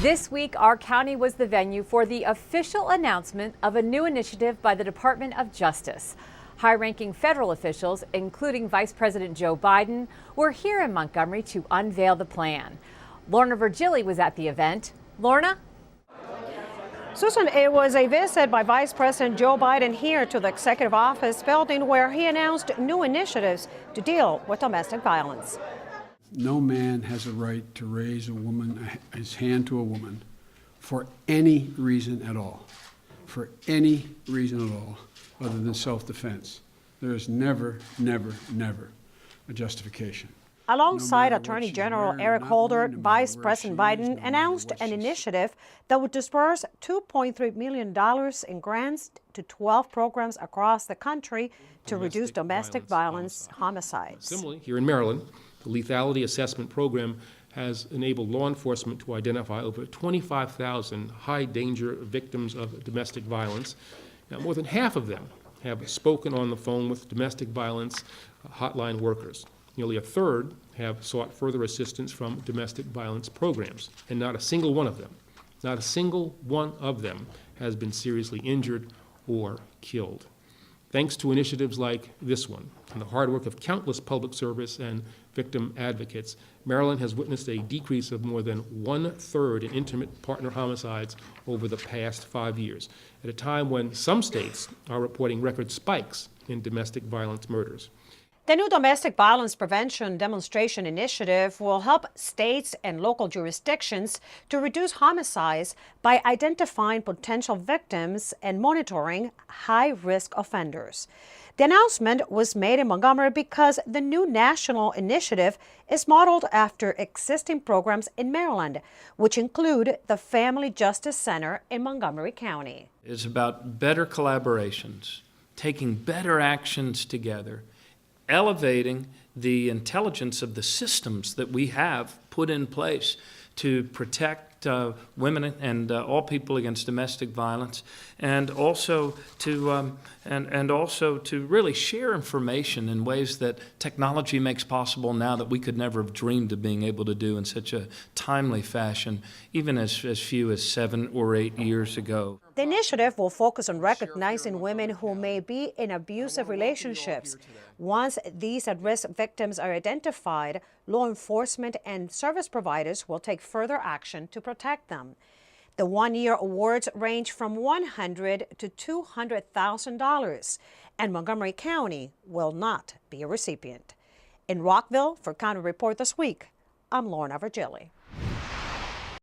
This week, our county was the venue for the official announcement of a new initiative by the Department of Justice. High-ranking federal officials, including Vice President Joe Biden, were here in Montgomery to unveil the plan. Lorna Virgili was at the event. Lorna? Susan, it was a visit by Vice President Joe Biden here to the Executive Office building where he announced new initiatives to deal with domestic violence. No man has a right to raise his hand to a woman for any reason at all. For any reason at all, other than self-defense. There is never, never, never a justification. Alongside Attorney General Eric Holder, Vice President Biden announced an initiative that would disperse $2.3 million in grants to 12 programs across the country to reduce domestic violence homicides. Similarly, here in Maryland, the lethality assessment program has enabled law enforcement to identify over 25,000 high-danger victims of domestic violence. Now, more than half of them have spoken on the phone with domestic violence hotline workers. Nearly a third have sought further assistance from domestic violence programs, and not a single one of them has been seriously injured or killed. Thanks to initiatives like this one and the hard work of countless public service and victim advocates, Maryland has witnessed a decrease of more than 1/3 in intimate partner homicides over the past 5 years, at a time when some states are reporting record spikes in domestic violence murders. The new Domestic Violence Prevention Demonstration Initiative will help states and local jurisdictions to reduce homicides by identifying potential victims and monitoring high-risk offenders. The announcement was made in Montgomery because the new national initiative is modeled after existing programs in Maryland, which include the Family Justice Center in Montgomery County. It's about better collaborations, taking better actions together, elevating the intelligence of the systems that we have put in place to protect women and all people against domestic violence, and also to really share information in ways that technology makes possible now that we could never have dreamed of being able to do in such a timely fashion, even as few as 7 or 8 years ago. The initiative will focus on recognizing women who may be in abusive relationships. Once these at-risk victims are identified, law enforcement and service providers will take further action to protect them. The one-year awards range from $100,000 to $200,000, and Montgomery County will not be a recipient. In Rockville, for County Report This Week, I'm Lorna Virgili.